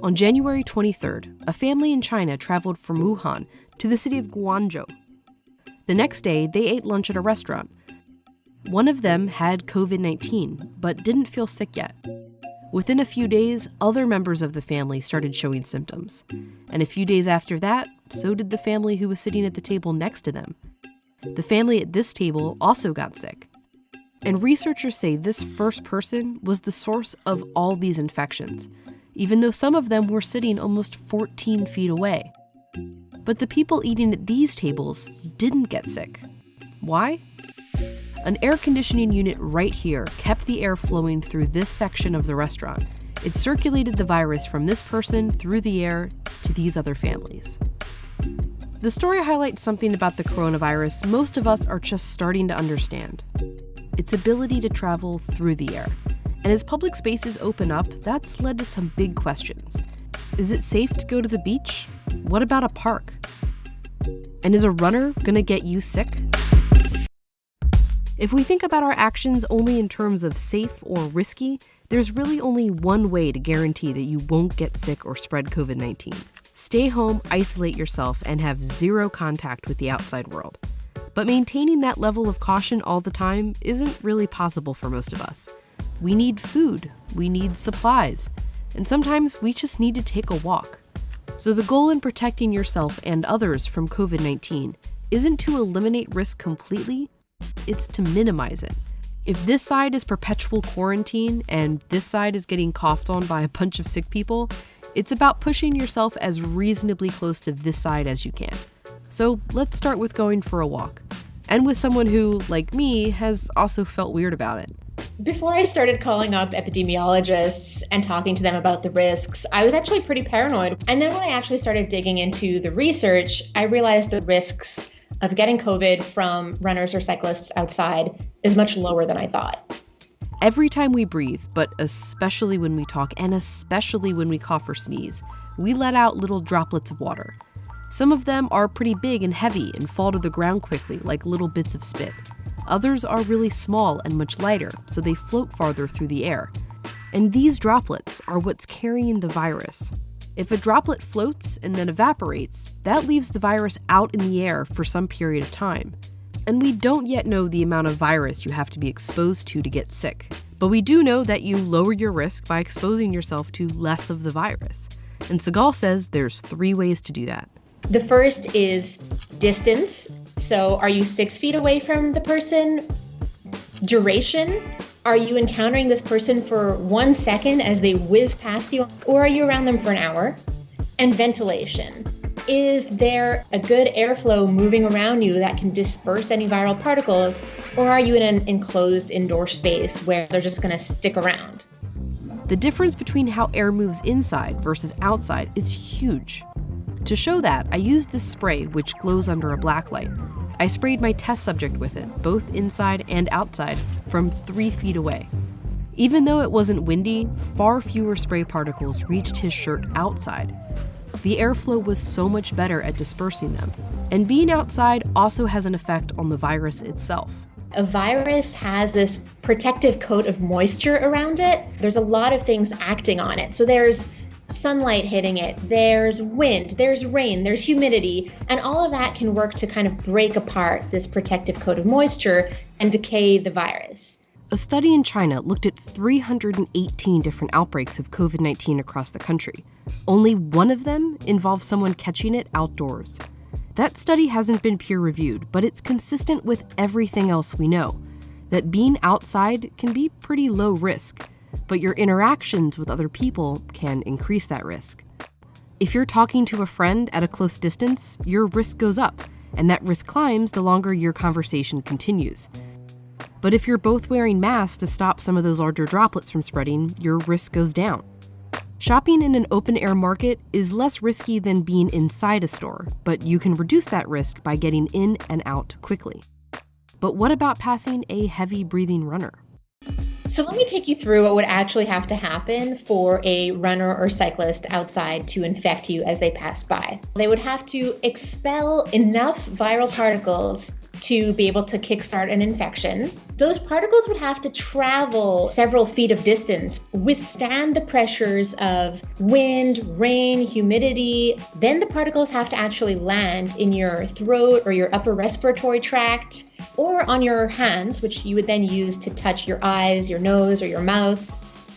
On January 23rd, a family in China traveled from Wuhan to the city of Guangzhou. The next day, they ate lunch at a restaurant. One of them had COVID-19, but didn't feel sick yet. Within a few days, other members of the family started showing symptoms. And a few days after that, so did the family who was sitting at the table next to them. The family at this table also got sick. And researchers say this first person was the source of all these infections, even though some of them were sitting almost 14 feet away. But the people eating at these tables didn't get sick. Why? An air conditioning unit right here kept the air flowing through this section of the restaurant. It circulated the virus from this person through the air to these other families. The story highlights something about the coronavirus most of us are just starting to understand: its ability to travel through the air. And as public spaces open up, that's led to some big questions. Is it safe to go to the beach? What about a park? And is a runner gonna get you sick? If we think about our actions only in terms of safe or risky, there's really only one way to guarantee that you won't get sick or spread COVID-19. Stay home, isolate yourself, and have zero contact with the outside world. But maintaining that level of caution all the time isn't really possible for most of us. We need food, we need supplies, and sometimes we just need to take a walk. So the goal in protecting yourself and others from COVID-19 isn't to eliminate risk completely, it's to minimize it. If this side is perpetual quarantine and this side is getting coughed on by a bunch of sick people, it's about pushing yourself as reasonably close to this side as you can. So let's start with going for a walk. And with someone who, like me, has also felt weird about it. Before I started calling up epidemiologists and talking to them about the risks, I was actually pretty paranoid. And then when I actually started digging into the research, I realized the risks of getting COVID from runners or cyclists outside is much lower than I thought. Every time we breathe, but especially when we talk and especially when we cough or sneeze, we let out little droplets of water. Some of them are pretty big and heavy and fall to the ground quickly like little bits of spit. Others are really small and much lighter, so they float farther through the air. And these droplets are what's carrying the virus. If a droplet floats and then evaporates, that leaves the virus out in the air for some period of time. And we don't yet know the amount of virus you have to be exposed to get sick. But we do know that you lower your risk by exposing yourself to less of the virus. And Segal says there's 3 ways to do that. The first is distance. So are you 6 feet away from the person? Duration. Are you encountering this person for 1 second as they whiz past you? Or are you around them for an hour? And ventilation. Is there a good airflow moving around you that can disperse any viral particles? Or are you in an enclosed indoor space where they're just going to stick around? The difference between how air moves inside versus outside is huge. To show that, I used this spray which glows under a black light. I sprayed my test subject with it, both inside and outside, from 3 feet away. Even though it wasn't windy, far fewer spray particles reached his shirt outside. The airflow was so much better at dispersing them. And being outside also has an effect on the virus itself. A virus has this protective coat of moisture around it. There's a lot of things acting on it. So there's sunlight hitting it, there's wind, there's rain, there's humidity, and all of that can work to kind of break apart this protective coat of moisture and decay the virus. A study in China looked at 318 different outbreaks of COVID-19 across the country. Only one of them involved someone catching it outdoors. That study hasn't been peer-reviewed, but it's consistent with everything else we know, that being outside can be pretty low risk, but your interactions with other people can increase that risk. If you're talking to a friend at a close distance, your risk goes up, and that risk climbs the longer your conversation continues. But if you're both wearing masks to stop some of those larger droplets from spreading, your risk goes down. Shopping in an open-air market is less risky than being inside a store, but you can reduce that risk by getting in and out quickly. But what about passing a heavy-breathing runner? So let me take you through what would actually have to happen for a runner or cyclist outside to infect you as they pass by. They would have to expel enough viral particles to be able to kickstart an infection. Those particles would have to travel several feet of distance, withstand the pressures of wind, rain, humidity. Then the particles have to actually land in your throat or your upper respiratory tract, or on your hands, which you would then use to touch your eyes, your nose, or your mouth.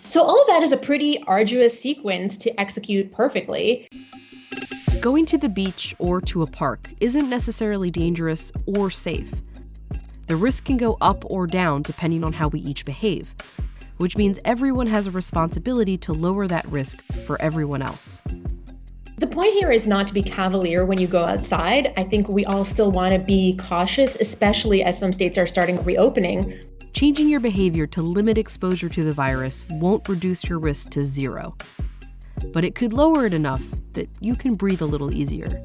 So all of that is a pretty arduous sequence to execute perfectly. Going to the beach or to a park isn't necessarily dangerous or safe. The risk can go up or down depending on how we each behave, which means everyone has a responsibility to lower that risk for everyone else. The point here is not to be cavalier when you go outside. I think we all still want to be cautious, especially as some states are starting reopening. Changing your behavior to limit exposure to the virus won't reduce your risk to zero, but it could lower it enough that you can breathe a little easier.